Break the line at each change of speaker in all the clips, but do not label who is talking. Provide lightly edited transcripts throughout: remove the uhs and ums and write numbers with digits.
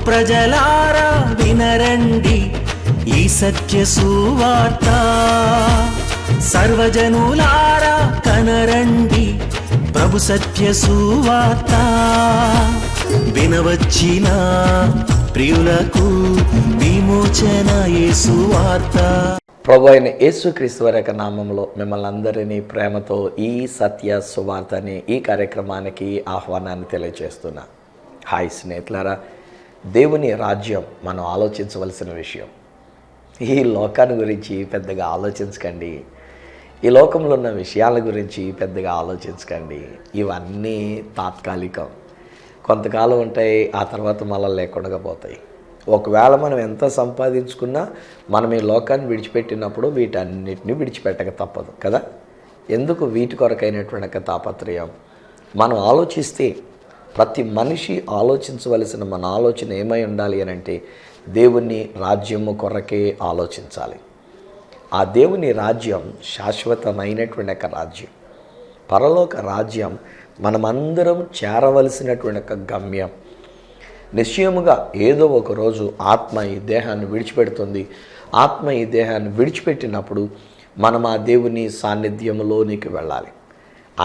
ప్రజలారా వినరండి ఈ సత్య సువార్త, సర్వజనులారా కనరండి ప్రభు సత్య సువార్త. వినవచ్చిన ప్రియులకు విమోచన యేసు వార్త.
ప్రభు అయిన యేసుక్రీస్తు వారి యొక్క నామంలో మిమ్మల్ని అందరినీ ప్రేమతో ఈ సత్య సువార్త అనే ఈ కార్యక్రమానికి ఆహ్వానాన్ని తెలియజేస్తున్నా. హాయ్ స్నేహితులారా, దేవుని రాజ్యం మనం ఆలోచించవలసిన విషయం. ఈ లోకాన్ని గురించి పెద్దగా ఆలోచించకండి, ఈ లోకంలో ఉన్న విషయాల గురించి పెద్దగా ఆలోచించకండి. ఇవన్నీ తాత్కాలికం, కొంతకాలం ఉంటాయి, ఆ తర్వాత మళ్ళీ లేకుండా పోతాయి. ఒకవేళ మనం ఎంత సంపాదించుకున్నా మనం ఈ లోకాన్ని విడిచిపెట్టినప్పుడు వీటన్నిటిని విడిచిపెట్టక తప్పదు కదా. ఎందుకు వీటి కొరకైనటువంటి తాపత్రయం? మనం ఆలోచిస్తే ప్రతి మనిషి ఆలోచించవలసిన మన ఆలోచన ఏమై ఉండాలి అని అంటే దేవుని రాజ్యము కొరకే ఆలోచించాలి. ఆ దేవుని రాజ్యం శాశ్వతమైనటువంటి ఒక రాజ్యం, పరలోక రాజ్యం, మనమందరం చేరవలసినటువంటి ఒక గమ్యం. నిశ్చయముగా ఏదో ఒకరోజు ఆత్మ ఈ దేహాన్ని విడిచిపెడుతుంది. ఆత్మ ఈ దేహాన్ని విడిచిపెట్టినప్పుడు మనం ఆ దేవుని సాన్నిధ్యంలోనికి వెళ్ళాలి.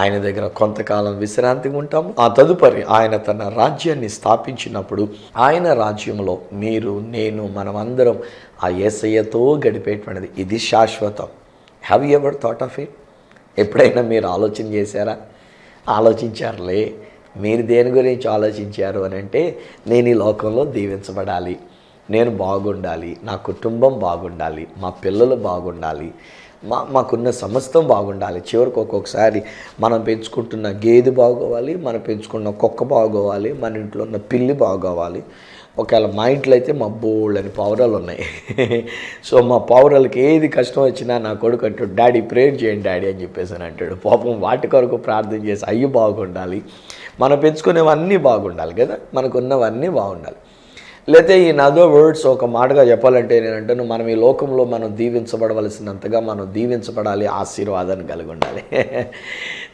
ఆయన దగ్గర కొంతకాలం విశ్రాంతిగా ఉంటాము. ఆ తదుపరి ఆయన తన రాజ్యాన్ని స్థాపించినప్పుడు ఆయన రాజ్యంలో మీరు, నేను, మనమందరం ఆ యేసయ్యతో గడిపేటువంటిది. ఇది శాశ్వతం. Have you ever thought of it? ఎప్పుడైనా మీరు ఆలోచన చేశారా? ఆలోచించారులే. మీరు దేని గురించి ఆలోచించారు అని అంటే, నేను ఈ లోకంలో దీవించబడాలి, నేను బాగుండాలి, నా కుటుంబం బాగుండాలి, మా పిల్లలు బాగుండాలి, మాకున్న సమస్తం బాగుండాలి. చివరికి ఒక్కొక్కసారి మనం పెంచుకుంటున్న గేదె బాగోవాలి, మనం పెంచుకున్న కుక్క బాగోవాలి, మన ఇంట్లో ఉన్న పిల్లి బాగోవాలి. ఒకవేళ మా ఇంట్లో అయితే మా బోళ్ళని పావురాలు ఉన్నాయి. సో మా పావురాలకి ఏది కష్టం వచ్చినా నా కొడుకు అంటాడు, డాడీ ప్రేయర్ చేయండి డాడీ అని చెప్పేసి అని అంటాడు. పాపం వాటి కొరకు ప్రార్థన చేసి అయ్యి బాగుండాలి, మనం పెంచుకునేవన్నీ బాగుండాలి కదా, మనకున్నవన్నీ బాగుండాలి. లేకపోతే ఈ నదో వర్డ్స్ ఒక మాటగా చెప్పాలంటే నేను అంటాను, మనం ఈ లోకంలో మనం దీవించబడవలసినంతగా మనం దీవించబడాలి, ఆశీర్వాదాన్ని కలిగి ఉండాలి.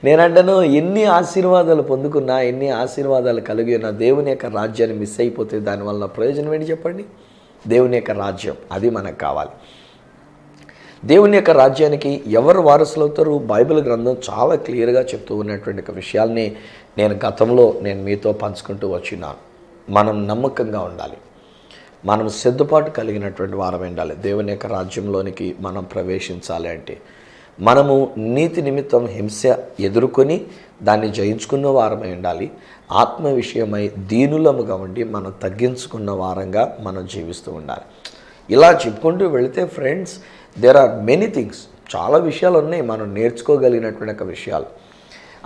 నేనంటాను, ఎన్ని ఆశీర్వాదాలు పొందుకున్నా, ఎన్ని ఆశీర్వాదాలు కలిగి ఉన్నా దేవుని యొక్క రాజ్యాన్ని మిస్ అయిపోతే దానివల్ల ప్రయోజనం ఏంటి చెప్పండి? దేవుని యొక్క రాజ్యం అది మనకు కావాలి. దేవుని యొక్క రాజ్యానికి ఎవరు వారసులు అవుతారు? బైబిల్ గ్రంథం చాలా క్లియర్గా చెప్తూ ఉన్నటువంటి ఒక విషయాల్ని నేను గతంలో మీతో పంచుకుంటూ వచ్చినాను. మనం నమ్మకంగా ఉండాలి, మనం సిద్ధపాటు కలిగినటువంటి వారం ఉండాలి. దేవుని యొక్క రాజ్యంలోనికి మనం ప్రవేశించాలి అంటే మనము నీతి నిమిత్తం హింస ఎదుర్కొని దాన్ని జయించుకున్న వారమై ఉండాలి. ఆత్మ విషయమై దీనులముగా ఉండి మనం తగ్గించుకున్న వారంగా మనం జీవిస్తూ ఉండాలి. ఇలా చెప్పుకుంటూ వెళితే friends, there are many things, చాలా విషయాలు ఉన్నాయి మనం నేర్చుకోగలిగినటువంటి ఒక విషయాలు.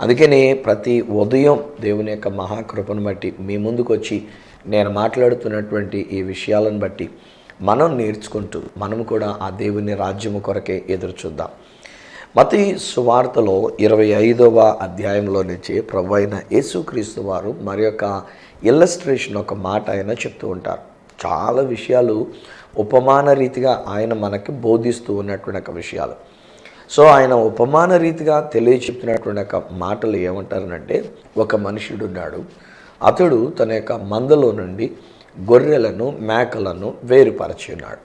అందుకని ప్రతి ఉదయం దేవుని యొక్క మహాకృపను బట్టి మీ ముందుకు వచ్చి నేను మాట్లాడుతున్నటువంటి ఈ విషయాలను బట్టి మనం నేర్చుకుంటూ మనం కూడా ఆ దేవుని రాజ్యము కొరకే ఎదురు చూద్దాం. మత్తయి సువార్తలో 25వ అధ్యాయంలో నుంచి ప్రభు అయిన యేసుక్రీస్తు వారు మరి యొక్క ఇల్లస్ట్రేషన్, ఒక మాట ఆయన చెప్తూ ఉంటారు. చాలా విషయాలు ఉపమాన రీతిగా ఆయన మనకి బోధిస్తూ ఉన్నటువంటి ఒక విషయాలు. సో ఆయన ఉపమాన రీతిగా తెలియచెప్తున్నటువంటి ఒక మాటలు ఏమంటారనంటే, ఒక మనుషుడు ఉన్నాడు, అతడు తన యొక్క మందలో నుండి గొర్రెలను మేకలను వేరుపరచి ఉన్నాడు.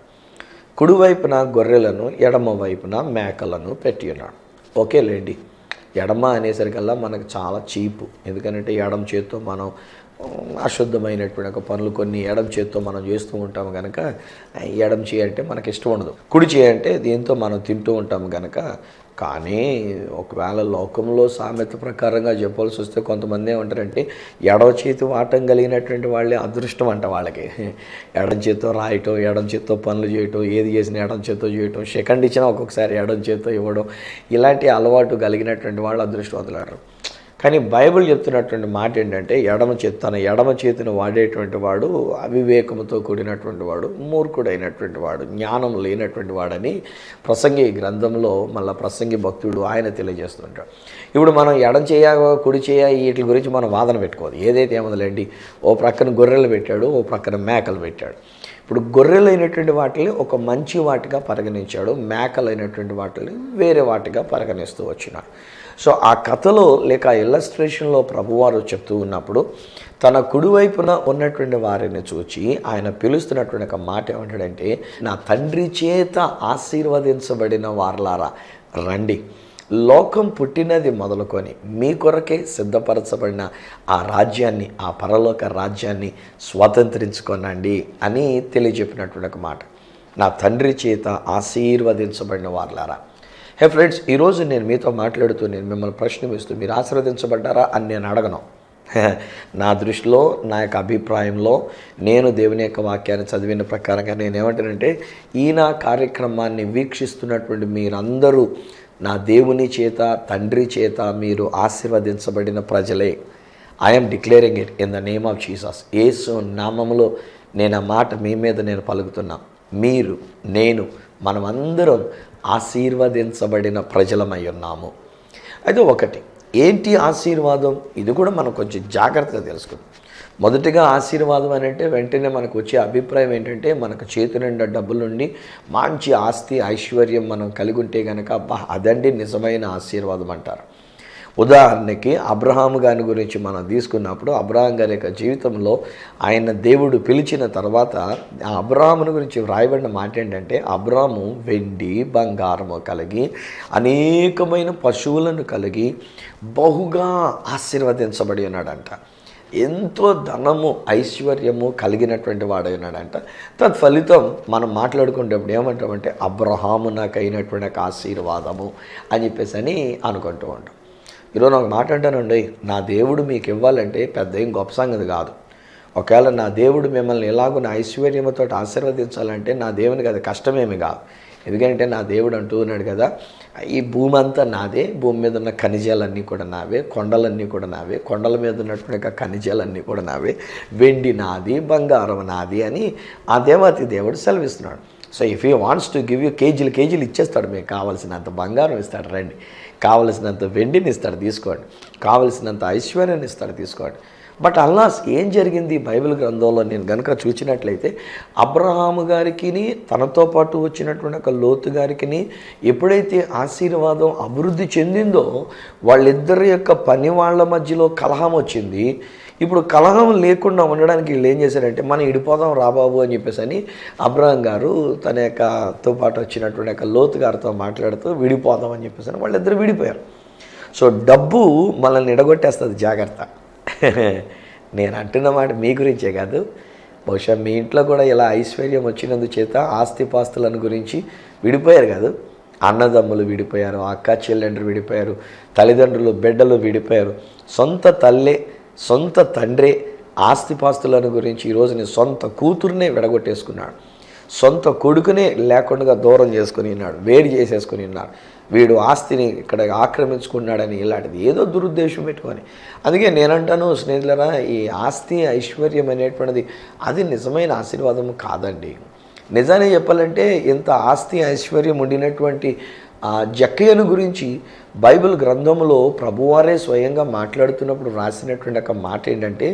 కుడివైపున గొర్రెలను, ఎడమ వైపున మేకలను పెట్టి ఉన్నాడు. ఓకేలేండి, ఎడమ అనేసరికల్లా మనకు చాలా చీపు. ఎందుకంటే ఎడమ చేత్తో మనం అశుద్ధమైనటువంటి ఒక పనులు కొన్ని ఎడమ చేత్తో మనం చేస్తూ ఉంటాము కనుక ఎడమ చేయంటే మనకి ఇష్టం ఉండదు. కుడి చేయంటే దీంతో మనం తింటూ ఉంటాము కనుక. కానీ ఒకవేళ లోకంలో సామెత ప్రకారంగా చెప్పాల్సి వస్తే కొంతమంది ఏమంటారంటే, ఎడవ చేతి వాటం కలిగినటువంటి వాళ్ళే అదృష్టం అంట వాళ్ళకి. ఎడం చేత్తో రాయటం, ఎడం చేత్తో పనులు చేయటం, ఏది చేసినా ఎడం చేత్తో చేయటం, సెకండ్ ఇచ్చినా ఒక్కొక్కసారి ఎడం చేత్తో ఇవ్వడం, ఇలాంటి అలవాటు కలిగినటువంటి వాళ్ళు అదృష్టవంతులారు. కానీ బైబిల్ చెప్తున్నటువంటి మాట ఏంటంటే, ఎడమ చేతిని వాడేటువంటి వాడు అవివేకముతో కూడినటువంటి వాడు, మూర్ఖుడైనటువంటి వాడు, జ్ఞానం లేనటువంటి వాడని ప్రసంగి గ్రంథంలో మళ్ళీ ప్రసంగి భక్తుడు ఆయన తెలియజేస్తుంటాడు. ఇప్పుడు మనం ఎడం చేయ కుడి చేయ వీటి గురించి మనం వాదన పెట్టుకోవాలి. ఏదైతే ఏముందిలేండి, ఓ ప్రక్కన గొర్రెలు పెట్టాడు, ఓ ప్రక్కన మేకలు పెట్టాడు. ఇప్పుడు గొర్రెలైనటువంటి వాటిని ఒక మంచి వాటిగా పరిగణించాడు, మేకలైనటువంటి వాటిని వేరే వాటిగా పరిగణిస్తూ వచ్చినాడు. సో ఆ కథలో లేక ఆ ఇల్లస్ట్రేషన్లో ప్రభువారు చెప్తూ ఉన్నప్పుడు తన కుడివైపున ఉన్నటువంటి వారిని చూచి ఆయన పిలుస్తున్నటువంటి ఒక మాట ఏమంటాడంటే, నా తండ్రి చేత ఆశీర్వదించబడిన వారలారా రండి, లోకం పుట్టినది మొదలుకొని మీ కొరకే సిద్ధపరచబడిన ఆ రాజ్యాన్ని, ఆ పరలోక రాజ్యాన్ని స్వాతంత్రించుకోనండి అని తెలియజెప్పినటువంటి ఒక మాట. నా తండ్రి చేత ఆశీర్వదించబడిన వారలారా. హే ఫ్రెండ్స్, ఈరోజు నేను మీతో మాట్లాడుతూ నేను మిమ్మల్ని ప్రశ్న వేస్తూ మీరు ఆశీర్వదించబడ్డారా అని నేను అడగను. నా దృష్టిలో, నా యొక్క అభిప్రాయంలో, నేను దేవుని యొక్క వాక్యాన్ని చదివిన ప్రకారంగా నేను ఏమంటానంటే, ఈ నా కార్యక్రమాన్ని వీక్షిస్తున్నటువంటి మీరందరూ నా దేవుని చేత, తండ్రి చేత మీరు ఆశీర్వదించబడిన ప్రజలే. I'm declaring it in the name of Jesus. యేసు నామములో నేను ఆ మాట మీ మీద నేను పలుకుతున్నా. మీరు, నేను, మనమందరం ఆశీర్వదించబడిన ప్రజలమై ఉన్నాము. అయితే ఒకటి ఏంటి ఆశీర్వాదం, ఇది కూడా మనం కొంచెం జాగ్రత్తగా తెలుసుకుందాం. మొదటిగా ఆశీర్వాదం అని అంటే వెంటనే మనకు వచ్చే అభిప్రాయం ఏంటంటే, మనకు చేతి నిండా డబ్బులు నుండి మంచి ఆస్తి ఐశ్వర్యం మనం కలిగి ఉంటే కనుక అదండి నిజమైన ఆశీర్వాదం అంటారు. ఉదాహరణకి అబ్రహాము గారి గురించి మనం తీసుకున్నప్పుడు, అబ్రహాం గారి యొక్క జీవితంలో ఆయన దేవుడు పిలిచిన తర్వాత ఆ అబ్రహాముని గురించి వ్రాయబడిన మాట ఏంటంటే, అబ్రహాము వెండి బంగారము కలిగి అనేకమైన పశువులను కలిగి బహుగా ఆశీర్వదించబడి ఉన్నాడంట. ఎంతో ధనము ఐశ్వర్యము కలిగినటువంటి వాడై ఉన్నాడంట. తత్ఫలితం మనం మాట్లాడుకునేటప్పుడు ఏమంటామంటే, అబ్రహాము నాకు అయినటువంటి ఆశీర్వాదము అని చెప్పేసి అని అనుకుంటూ ఉంటాం. ఈరోజు నాకు మాట అంటానండి, నా దేవుడు మీకు ఇవ్వాలంటే పెద్ద ఏం గొప్ప సంగతి కాదు. ఒకవేళ నా దేవుడు మిమ్మల్ని ఎలాగో నా ఐశ్వర్యముతో ఆశీర్వదించాలంటే నా దేవునికి అది కష్టమేమి కాదు. ఎందుకంటే నా దేవుడు అంటూ ఉన్నాడు కదా, ఈ భూమి అంతా నాదే, భూమి మీద ఉన్న ఖనిజాలన్నీ కూడా నావే, కొండలన్నీ కూడా నావే, కొండల మీద ఉన్నటువంటి ఖనిజాలన్నీ కూడా నావే, వెండి నాది, బంగారం నాది అని ఆ దేవాతి దేవుడు సెలవిస్తున్నాడు. So if you wants to give you కేజీలు ఇచ్చేస్తాడు. మీకు కావాల్సినంత బంగారం ఇస్తాడు, రండి. కావలసినంత వెండిని ఇస్తాడు, తీసుకోండి. కావలసినంత ఐశ్వర్యాన్ని ఇస్తాడు, తీసుకోండి. బట్ అల్లాస్ ఏం జరిగింది బైబిల్ గ్రంథంలో నేను కనుక చూసినట్లయితే, అబ్రహాము గారికి తనతో పాటు వచ్చినటువంటి ఒక లోతు గారికి ఎప్పుడైతే ఆశీర్వాదం అభివృద్ధి చెందిందో, వాళ్ళిద్దరి యొక్క పని వాళ్ళ మధ్యలో కలహం వచ్చింది. ఇప్పుడు కలహం లేకుండా ఉండడానికి వీళ్ళు ఏం చేశారంటే, మనం ఇడిపోదాం రాబాబు అని చెప్పేసి అని అబ్రహాం గారు తన యొక్కతో పాటు వచ్చినటువంటి యొక్క లోతు గారితో మాట్లాడుతూ విడిపోదాం అని చెప్పేసి అని వాళ్ళిద్దరు విడిపోయారు. సో డబ్బు మనల్ని ఎడగొట్టేస్తుంది, జాగ్రత్త. నేను అంటున్న మాట మీ గురించే కాదు, బహుశా మీ ఇంట్లో కూడా ఇలా ఐశ్వర్యం వచ్చినందుచేత ఆస్తిపాస్తులను గురించి విడిపోయారు కాదు. అన్నదమ్ములు విడిపోయారు, అక్క చెల్లెండ్రు విడిపోయారు, తల్లిదండ్రులు బిడ్డలు విడిపోయారు, సొంత తల్లే సొంత తండ్రే ఆస్తిపాస్తులను గురించి ఈరోజు నీ సొంత కూతురునే విడగొట్టేసుకున్నాడు, సొంత కొడుకునే లేకుండా దూరం చేసుకుని ఉన్నాడు, వేడి చేసేసుకుని ఉన్నాడు, వీడు ఆస్తిని ఇక్కడ ఆక్రమించుకున్నాడని ఇలాంటిది ఏదో దురుద్దేశం పెట్టుకొని. అందుకే నేనంటాను స్నేహితులరా, ఈ ఆస్తి ఐశ్వర్యం అనేటువంటిది అది నిజమైన ఆశీర్వాదం కాదండి. నిజాన్ని చెప్పాలంటే ఇంత ఆస్తి ఐశ్వర్యం ఉండినటువంటి జక్కయ్యను గురించి బైబిల్ గ్రంథంలో ప్రభువారే స్వయంగా మాట్లాడుతున్నప్పుడు రాసినటువంటి ఒక మాట ఏంటంటే,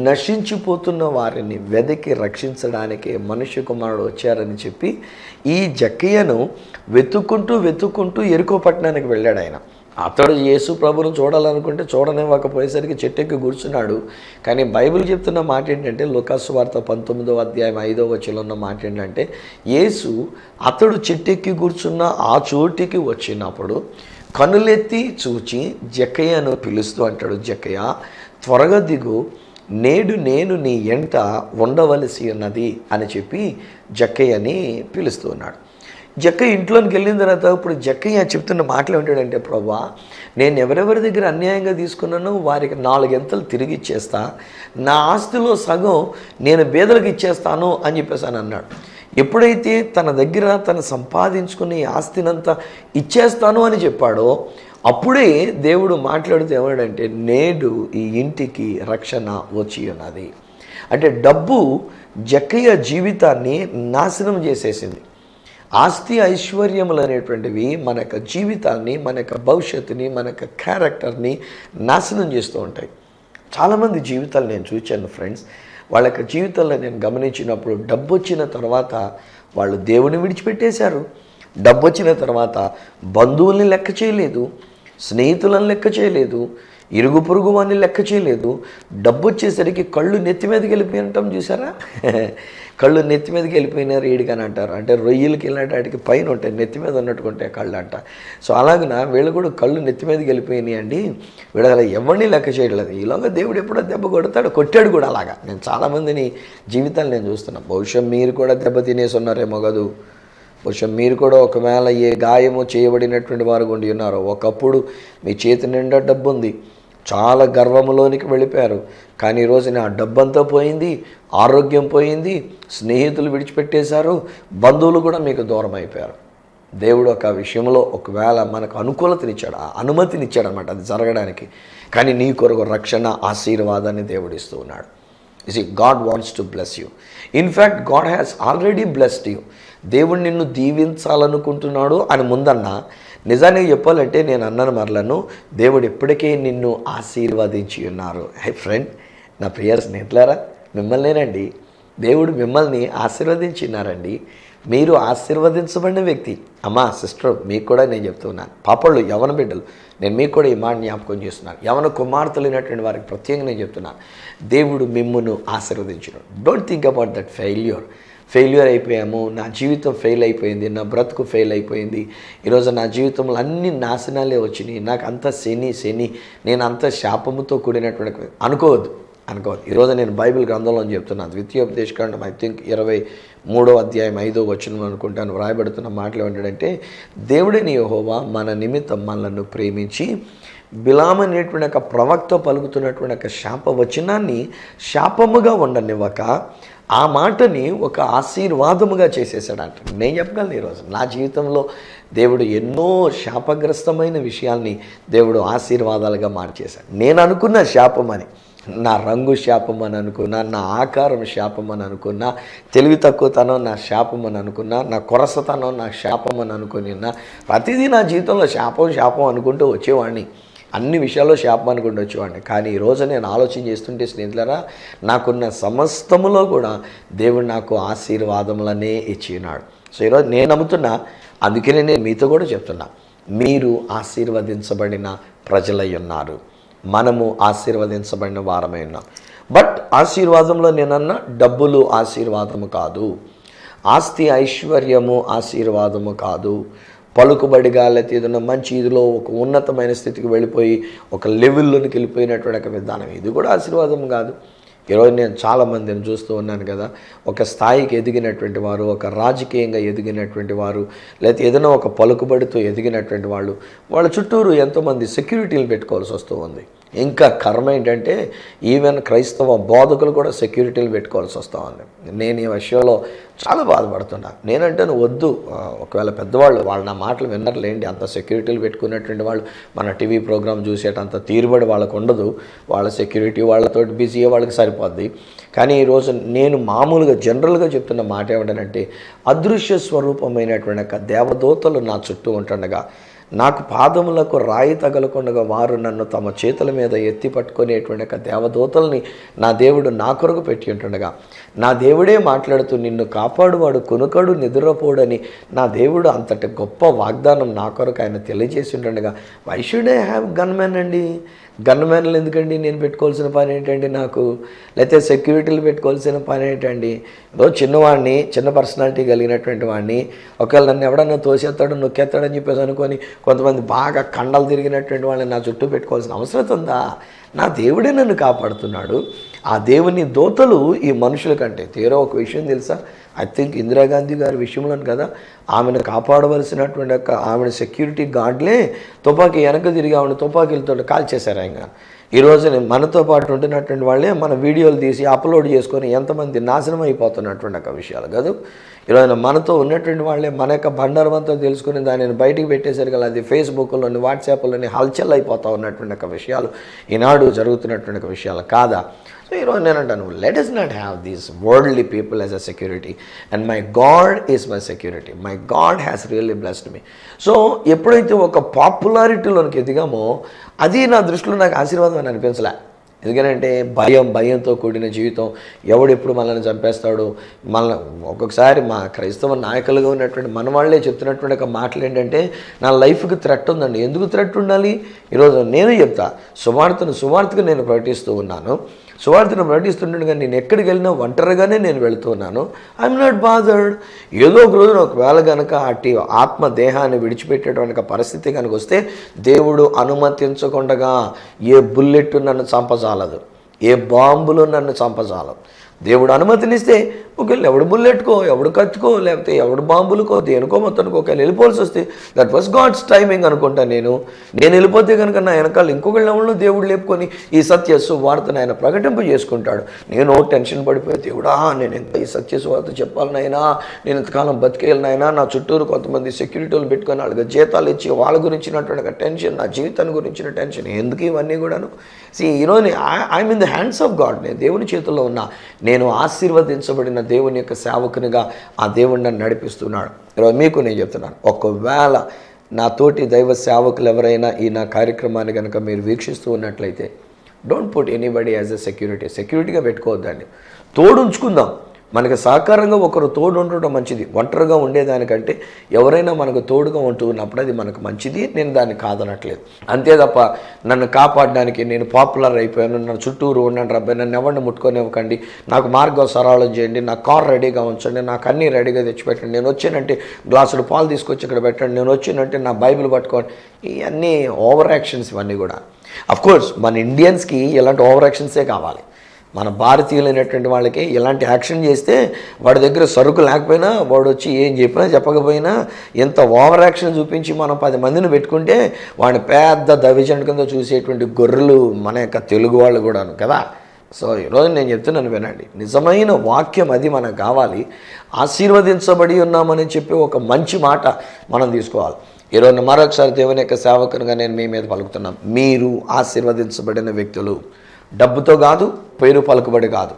నశించిపోతున్న వారిని వెదకి రక్షించడానికే మనుష్య కుమారుడు వచ్చారని చెప్పి ఈ జక్కయ్యను వెతుక్కుంటూ ఎరుకో పట్టణానికి వెళ్ళాడు ఆయన. అతడు యేసు ప్రభువును చూడాలనుకుంటే చూడనివ్వకపోయేసరికి చెట్టెక్కి కూర్చున్నాడు. కానీ బైబిల్ చెప్తున్న మాట ఏంటంటే, లూకాసు వార్త 19వ అధ్యాయం 5వ వచనంలో ఉన్న మాట ఏంటంటే, యేసు అతడు చెట్టెక్కి కూర్చున్న ఆ చోటికి వచ్చినప్పుడు కనులెత్తి చూచి జక్కయ్యను పిలుస్తూ అంటాడు, జక్కయ్య త్వరగా దిగు, నేడు నేను నీ ఎంట ఉండవలసి ఉన్నది అని చెప్పి జక్కయ్యని పిలుస్తూ ఉన్నాడు. జక్కయ్య ఇంట్లోకి వెళ్ళిన తర్వాత ఇప్పుడు జక్కయ్య చెప్తున్న మాటలు ఏమిటాడంటే, ప్రభా నేను ఎవరెవరి దగ్గర అన్యాయంగా తీసుకున్నానో వారికి 4 ఎంతలు తిరిగి ఇచ్చేస్తా, నా ఆస్తిలో సగం నేను బేదలకు ఇచ్చేస్తాను అని చెప్పేసి అని అన్నాడు. ఎప్పుడైతే తన దగ్గర తను సంపాదించుకుని ఆస్తినంతా ఇచ్చేస్తాను అని చెప్పాడో అప్పుడే దేవుడు మాట్లాడుతూ ఏమాడంటే, నేడు ఈ ఇంటికి రక్షణ వచ్చి ఉన్నది. అంటే డబ్బు జక్కయ్య జీవితాన్ని నాశనం చేసేసింది. ఆస్తి ఐశ్వర్యములు అనేటువంటివి మన యొక్క జీవితాన్ని, మన యొక్క భవిష్యత్తుని, మన యొక్క క్యారెక్టర్ని నాశనం చేస్తూ ఉంటాయి. చాలామంది జీవితాలు నేను చూశాను ఫ్రెండ్స్. వాళ్ళ యొక్క జీవితాల్లో నేను గమనించినప్పుడు డబ్బు వచ్చిన తర్వాత వాళ్ళు దేవుని విడిచిపెట్టేశారు, డబ్బు వచ్చిన తర్వాత బంధువుల్ని లెక్క చేయలేదు, స్నేహితులను లెక్క చేయలేదు, ఇరుగు పొరుగు వాడిని లెక్క చేయలేదు. డబ్బు వచ్చేసరికి కళ్ళు నెత్తి మీదకి వెళ్ళిపోయినటం చూసారా? కళ్ళు నెత్తి మీదకి వెళ్ళిపోయినారు ఈడికని అంటారు. అంటే రొయ్యలకి వెళ్ళినటానికి పైన ఉంటాయి, నెత్తి మీద ఉన్నట్టుకుంటాయి కళ్ళు అంట. సో అలాగన వీళ్ళు కూడా కళ్ళు నెత్తి మీదకి వెళ్ళిపోయినాయి అండి. వీళ్ళు అలా ఎవరిని లెక్క చేయట్లేదు. ఈలోగా దేవుడు ఎప్పుడో దెబ్బ కొడతాడు, కొట్టాడు కూడా అలాగా. నేను చాలామందిని జీవితాలు నేను చూస్తున్నాను. బహుశా మీరు కూడా దెబ్బ తినేసి ఉన్నారేమో కదూ. బహుశా మీరు కూడా ఒకవేళ ఏ గాయము చేయబడినటువంటి వారు ఉండి ఉన్నారో, ఒకప్పుడు మీ చేతి నిండా డబ్బు ఉంది, చాలా గర్వములోనికి వెళ్ళిపోయారు. కానీ ఈరోజు ఆ డబ్బంతా పోయింది, ఆరోగ్యం పోయింది, స్నేహితులు విడిచిపెట్టేశారు, బంధువులు కూడా మీకు దూరం అయిపోయారు. దేవుడు ఒక విషయంలో ఒకవేళ మనకు అనుకూలతనిచ్చాడు, అనుమతినిచ్చాడు అనమాట అది జరగడానికి. కానీ నీ కొరకు రక్షణ, ఆశీర్వాదాన్ని దేవుడు ఇస్తూ ఉన్నాడు. You see, God wants to bless you. In fact, God has already blessed you. దేవుడు నిన్ను దీవించాలనుకుంటున్నాడు అని ముందన్నా, నిజానికి చెప్పాలంటే నేను అన్నాను మరలను, దేవుడు ఇప్పటికే నిన్ను ఆశీర్వదించి ఉన్నారు. హై ఫ్రెండ్, నా ప్రియ స్నేహితులారా, మిమ్మల్నేనండి దేవుడు మిమ్మల్ని ఆశీర్వదించినారండి. మీరు ఆశీర్వదించబడిన వ్యక్తి. అమ్మా, సిస్టర్, మీకు కూడా నేను చెప్తున్నాను, పాపళ్ళు, యవన బిడ్డలు, నేను మీకు కూడా ఈ మాట జ్ఞాపకం చేస్తున్నాను. యవన కుమార్తెలైనటువంటి వారికి ప్రత్యేకంగా నేను చెప్తున్నాను, దేవుడు మిమ్మును ఆశీర్వదించినాడు. Don't think about that failure అయిపోయాము, నా జీవితం ఫెయిల్ అయిపోయింది, నా బ్రతుకు ఫెయిల్ అయిపోయింది, ఈరోజు నా జీవితంలో అన్ని నాశనాలే వచ్చినాయి, నాకు అంత శని, నేను అంత శాపముతో కూడినటువంటి అనుకోవద్దు. ఈరోజు నేను బైబిల్ గ్రంథంలో చెప్తున్నాను. ద్వితీయోపదేశకాండం ఐ థింక్ 23వ అధ్యాయం 5వ వచనం అనుకుంటాను వ్రాయబడుతున్న మాటలు ఏమిటంటే, దేవుడిని యెహోవా మన నిమిత్తం మనలను ప్రేమించి బిలాము అనేటువంటి ఒక ప్రవక్త పలుకుతున్నటువంటి ఒక శాప వచనాన్ని శాపముగా ఉండనివ్వక ఆ మాటని ఒక ఆశీర్వాదముగా చేసేసాడంట. నేను చెప్పగలను, ఈరోజు నా జీవితంలో దేవుడు ఎన్నో శాపగ్రస్తమైన విషయాల్ని దేవుడు ఆశీర్వాదాలుగా మార్చేశాడు. నేను అనుకున్న శాపమని, నా రంగు శాపం అని అనుకున్నా, నా ఆకారం శాపం అని అనుకున్నా, తెలివి తక్కువతనం నా శాపం అని అనుకున్నా, నా కొరసతనం నా శాపం అని అనుకున్నా, ప్రతిదీ నా జీవితంలో శాపం అనుకుంటూ వచ్చేవాడిని. అన్ని విషయాల్లో శాపం అనుకుంటూ వచ్చేవాడిని. కానీ ఈరోజు నేను ఆలోచన చేస్తుంటే స్నేహితులారా, నాకున్న సమస్తములో కూడా దేవుడు నాకు ఆశీర్వాదములనే ఇచ్చినాడు. సో ఈరోజు నేను నమ్ముతున్నా, అందుకనే నేను మీతో కూడా చెప్తున్నా, మీరు ఆశీర్వదించబడిన ప్రజలై ఉన్నారు. మనము ఆశీర్వదించబడిన వారమై ఉన్నాం. బట్ ఆశీర్వాదంలో నేనన్నా డబ్బులు ఆశీర్వాదము కాదు, ఆస్తి ఐశ్వర్యము ఆశీర్వాదము కాదు, పలుకుబడిగా లేకపోతే ఏదైనా మంచి ఇదిలో ఒక ఉన్నతమైన స్థితికి వెళ్ళిపోయి ఒక లెవెల్లోనికి వెళ్ళిపోయినటువంటి ఒక విధానం, ఇది కూడా ఆశీర్వాదం కాదు. ఈరోజు నేను చాలామందిని చూస్తూ ఉన్నాను కదా, ఒక స్థాయికి ఎదిగినటువంటి వారు, ఒక రాజకీయంగా ఎదిగినటువంటి వారు, లేకపోతే ఏదైనా ఒక పలుకుబడితో ఎదిగినటువంటి వాళ్ళ చుట్టూరు ఎంతోమంది సెక్యూరిటీలు పెట్టుకోవాల్సి వస్తూ ఉంది. ఇంకా కర్మ ఏంటంటే ఈవెన్ క్రైస్తవ బోధకులు కూడా సెక్యూరిటీలు పెట్టుకోవాల్సి వస్తూ ఉంది. నేను ఈ విషయంలో చాలా బాధపడుతున్నా. నేనంటే వద్దు, ఒకవేళ పెద్దవాళ్ళు వాళ్ళు నా మాటలు విన్నర్లేండి, అంత సెక్యూరిటీలు పెట్టుకున్నటువంటి వాళ్ళు మన టీవీ ప్రోగ్రాం చూసేటంత తీరుబడి వాళ్ళకు ఉండదు, వాళ్ళ సెక్యూరిటీ వాళ్ళతో బిజీ వాళ్ళకి సరిపోద్ది. కానీ ఈరోజు నేను మామూలుగా జనరల్గా చెప్తున్న మాట ఏమిటంటే, అదృశ్య స్వరూపమైనటువంటి దేవదూతలు నా చుట్టూ ఉంటుండగా, నాకు పాదములకు రాయి తగలకుండా వారు నన్ను తమ చేతుల మీద ఎత్తి పట్టుకునేటువంటి ఒక దేవదూతల్ని నా దేవుడు నా కొరకు పెట్టి ఉంటుండగా, నా దేవుడే మాట్లాడుతూ నిన్ను కాపాడువాడు కునుకడు నిద్రపోడని నా దేవుడు అంతటి గొప్ప వాగ్దానం నా కొరకు ఆయన తెలియజేసి ఉంటుండగా, why should I have gunmen అండి? గన్మెన్లు ఎందుకండి నేను పెట్టుకోవాల్సిన పని ఏంటండి? నాకు లేకపోతే సెక్యూరిటీలు పెట్టుకోవాల్సిన పని ఏంటండి? ఏదో చిన్నవాడిని, చిన్న పర్సనాలిటీ కలిగినటువంటి వాడిని ఒకవేళ నన్ను ఎవడన్నా తోసేస్తాడు నొక్కేస్తాడని చెప్పేసి అనుకొని కొంతమంది బాగా కండలు తిరిగినటువంటి వాళ్ళని నా చుట్టూ పెట్టుకోవాల్సిన అవసరం ఉందా? నా దేవుడే నన్ను కాపాడుతున్నాడు. ఆ దేవుని దూతలు ఈ మనుషుల కంటే తీరా ఒక విషయం తెలుసా? ఐ థింక్ ఇందిరాగాంధీ గారి విషయంలో కదా, ఆమెను కాపాడవలసినటువంటి ఆమెను సెక్యూరిటీ గార్డ్లే తుపాకీ వెనక తిరిగి ఆమెను తుపాకీలతో కాల్చేశారు. ఆయన ఈరోజు మనతో పాటు ఉంటున్నటువంటి వాళ్ళే మన వీడియోలు తీసి అప్లోడ్ చేసుకొని ఎంతమంది నాశనం అయిపోతున్నటువంటి ఒక విషయాలు కాదు. ఈరోజు మనతో ఉన్నటువంటి వాళ్ళే మన యొక్క బండారమంతా తెలుసుకుని దానిని బయటికి పెట్టేసరికి అది ఫేస్బుక్లోని, వాట్సాప్లోని హల్చల్ అయిపోతూ ఉన్నటువంటి ఒక విషయాలు ఈనాడు జరుగుతున్నటువంటి ఒక విషయాలు కాదా? సో ఈరోజు నేను అంటాను, let us not have these worldly people as a security and my God is my security. My God has really blessed me. So ఎప్పుడైతే ఒక పాపులారిటీలోనికి ఎదిగామో అది నా దృష్టిలో నాకు ఆశీర్వాదం అని అనిపించలే. ఎందుకంటే భయంతో కూడిన జీవితం, ఎవడెప్పుడు మనల్ని చంపేస్తాడు. ఒక్కొక్కసారి మా క్రైస్తవ నాయకులుగా ఉన్నటువంటి మన వాళ్ళే చెప్తున్నటువంటి ఒక మాటలు ఏంటంటే, నా లైఫ్కి థ్రెట్ ఉందండి. ఎందుకు థ్రెట్ ఉండాలి? ఈరోజు నేను చెప్తా, సువార్తగా నేను ప్రకటిస్తూ ఉన్నాను. సువార్తను ప్రకటిస్తుండగా నేను ఎక్కడికి వెళ్ళినా ఒంటరిగానే నేను వెళుతూ ఉన్నాను. I'm not bothered. ఏదో ఒక రోజున ఒకవేళ కనుక అట్టి ఆత్మ దేహాన్ని విడిచిపెట్టేటువంటి పరిస్థితి కనుక వస్తే, దేవుడు అనుమతించకుండా ఏ బుల్లెట్ నన్ను చంపజాలదు, ఏ బాంబులు నన్ను చంపజాలదు. దేవుడు అనుమతినిస్తే ఒకవేళ ఎవడు బుల్లెట్కో, ఎవడు కత్తుకో, లేకపోతే ఎవడు బాంబులకో, దేనికో మొత్తానికి ఒకవేళ వెళ్ళిపోవాల్సి వస్తే దట్ వాస్ గాడ్స్ టైమింగ్ అనుకుంటాను. నేను వెళ్ళిపోతే కనుక నా వెనకాల ఇంకొకళ్ళ ఎవరిలో దేవుడు లేపుకొని ఈ సత్య సువార్తను ఆయన ప్రకటింప చేసుకుంటాడు. నేను టెన్షన్ పడిపోయి, దేవుడా నేను ఎంత ఈ సత్య సువార్త చెప్పాలనైనా, నేను ఎంతకాలం బతికేయాలనైనా, నా చుట్టూరు కొంతమంది సెక్యూరిటీలు పెట్టుకొని వాళ్ళకి జీతాలు ఇచ్చి వాళ్ళ గురించినటువంటి టెన్షన్, నా జీవితాన్ని గురించిన టెన్షన్, ఎందుకు ఇవన్నీ కూడాను? ఈరోజు I'm in the hands of God. నేను దేవుని చేతుల్లో ఉన్నా. నేను ఆశీర్వదించబడిన దేవుని యొక్క సేవకునిగా ఆ దేవుడు నన్ను నడిపిస్తున్నాడు. ఈరోజు మీకు నేను చెప్తున్నాను, ఒకవేళ నా తోటి దైవ సేవకులు ఎవరైనా ఈ నా కార్యక్రమాన్ని కనుక మీరు వీక్షిస్తూ ఉన్నట్లయితే, don't put anybody as a సెక్యూరిటీగా పెట్టుకోవద్దండి. తోడుంచుకుందాం. మనకు సహకారంగా ఒకరు తోడు ఉండటం మంచిది. ఒంటరిగా ఉండేదానికంటే ఎవరైనా మనకు తోడుగా ఉంటూ ఉన్నప్పుడు అది మనకు మంచిది. నేను దాన్ని కాదనట్లేదు. అంతే తప్ప నన్ను కాపాడడానికి నేను పాపులర్ అయిపోయాను, నన్ను చుట్టూరు ఉన్నాను రబ్బాయి, నన్ను ఎవరిని ముట్టుకొనివ్వకండి, నాకు మార్గం సరళం చేయండి, నా కార్ రెడీగా ఉంచండి, నాకు అన్నీ రెడీగా తెచ్చిపెట్టండి, నేను వచ్చానంటే గ్లాసులు పాలు తీసుకొచ్చి ఇక్కడ పెట్టండి, నేను వచ్చినంటే నా బైబిల్ పట్టుకోండి, ఇవన్నీ ఓవర్ యాక్షన్స్. ఇవన్నీ కూడా అఫ్కోర్స్ మన ఇండియన్స్కి ఇలాంటి ఓవర్ యాక్షన్సే కావాలి. మన భారతీయులైనటువంటి వాళ్ళకి ఇలాంటి యాక్షన్ చేస్తే, వాడి దగ్గర సరుకు లేకపోయినా, వాడు వచ్చి ఏం చెప్పినా చెప్పకపోయినా, ఎంత ఓవర్ యాక్షన్ చూపించి మనం 10 మందిని పెట్టుకుంటే వాడిని పెద్ద దవిజన్ కింద చూసేటువంటి గొర్రెలు మన యొక్క తెలుగు వాళ్ళు కూడాను కదా. సో ఈరోజు నేను చెప్తున్నాను వినండి, నిజమైన వాక్యం అది మనకు కావాలి. ఆశీర్వదించబడి ఉన్నామని చెప్పి ఒక మంచి మాట మనం తీసుకోవాలి. ఈరోజు మరొకసారి దేవుని యొక్క సేవకునిగా నేను మీ మీద పలుకుతున్నాను, మీరు ఆశీర్వదించబడిన వ్యక్తులు. డబ్బుతో కాదు, పేరు పలుకుబడి కాదు.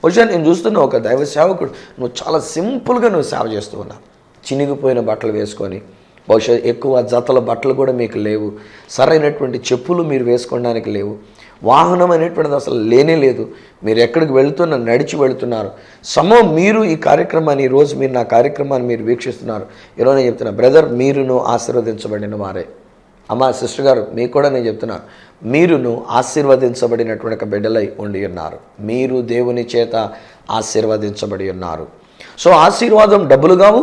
బహుశా నేను చూస్తున్న ఒక దైవ సేవకుడు, నువ్వు చాలా సింపుల్గా నువ్వు సేవ చేస్తూ ఉన్నావు. చినిగిపోయిన బట్టలు వేసుకొని, బహుశా ఎక్కువ జతల బట్టలు కూడా మీకు లేవు, సరైనటువంటి చెప్పులు మీరు వేసుకోవడానికి లేవు, వాహనం అనేటువంటిది అసలు లేనే లేదు, మీరు ఎక్కడికి నడిచి వెళుతున్నారు. మీరు ఈ కార్యక్రమాన్ని, ఈరోజు మీరు నా కార్యక్రమాన్ని మీరు వీక్షిస్తున్నారు. ఈరోజు నేను చెప్తున్నా, బ్రదర్ మీరును ఆశీర్వదించబడిన వారే. అమ్మ సిస్టర్ గారు మీకు కూడా నేను చెప్తున్నాను, మీరును ఆశీర్వదించబడినటువంటి ఒక బిడ్డలై ఉండి ఉన్నారు. మీరు దేవుని చేత ఆశీర్వదించబడి ఉన్నారు. సో ఆశీర్వాదం డబ్బులు కావు,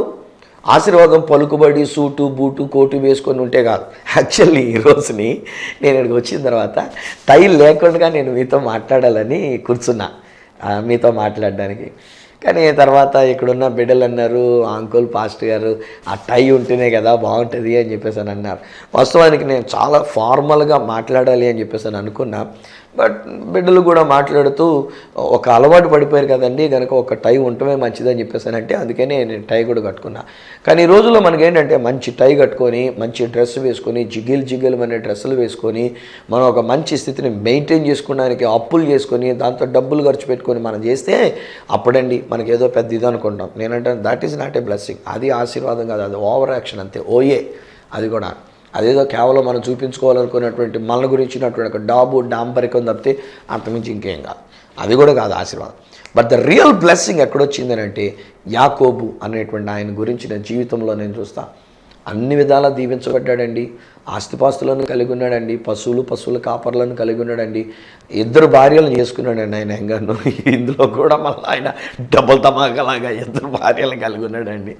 ఆశీర్వాదం పలుకుబడి సూటు బూటు కోటు వేసుకొని ఉంటే కాదు. యాక్చువల్లీ ఈ రోజుని నేను ఇక్కడికి వచ్చిన తర్వాత టై లేకుండా నేను మీతో మాట్లాడాలని కూర్చున్నా, మీతో మాట్లాడడానికి. కానీ తర్వాత ఇక్కడున్న బిడ్డలు అన్నారు, అంకుల్ పాస్టర్ గారు ఆ టై ఉంటేనే కదా బాగుంటుంది అని చెప్పేసి అని అన్నారు. వాస్తవానికి నేను చాలా ఫార్మల్గా మాట్లాడాలి అని చెప్పేసి అని అనుకున్నా. బట్ బిడ్డలు కూడా మాట్లాడుతూ ఒక అలవాటు పడిపోయారు కదండి, కనుక ఒక టై ఉండటమే మంచిదని చెప్పేసి అంటే అందుకనే నేను టై కూడా కట్టుకున్నా. కానీ ఈ రోజుల్లో మనకేంటంటే మంచి టై కట్టుకొని, మంచి డ్రెస్ వేసుకొని, జిగిల్ అనే డ్రెస్సులు వేసుకొని, మనం ఒక మంచి స్థితిని మెయింటైన్ చేసుకోవడానికి అప్పులు చేసుకొని, దాంతో డబ్బులు ఖర్చు పెట్టుకొని మనం చేస్తే అప్పుడండి మనకి ఏదో పెద్ద ఇది అనుకుంటాం. నేనంటే that is not a blessing. అది ఆశీర్వాదం కాదు, అది ఓవర్ యాక్షన్ అంతే. అది కూడా అదేదో కేవలం మనం చూపించుకోవాలనుకున్నటువంటి మన గురించినటువంటి ఒక డాంబరికం తప్పితే అంతమించి ఇంకేం కాదు. అది కూడా కాదు ఆశీర్వాదం. బట్ ద రియల్ బ్లెస్సింగ్ ఎక్కడొచ్చిందని అంటే, యాకోబు అనేటువంటి ఆయన గురించిన జీవితంలో నేను చూస్తా. అన్ని విధాలా దీవించబడ్డాడండి. ఆస్తిపాస్తులను కలిగి ఉన్నాడండి, పశువుల కాపర్లను కలిగి ఉన్నాడండి, 2 భార్యలను చేసుకున్నాడండి ఆయన. ఎంగాను ఇందులో కూడా మళ్ళీ ఆయన డబుల్ తమాకలాగా 2 భార్యలను కలిగి ఉన్నాడండి.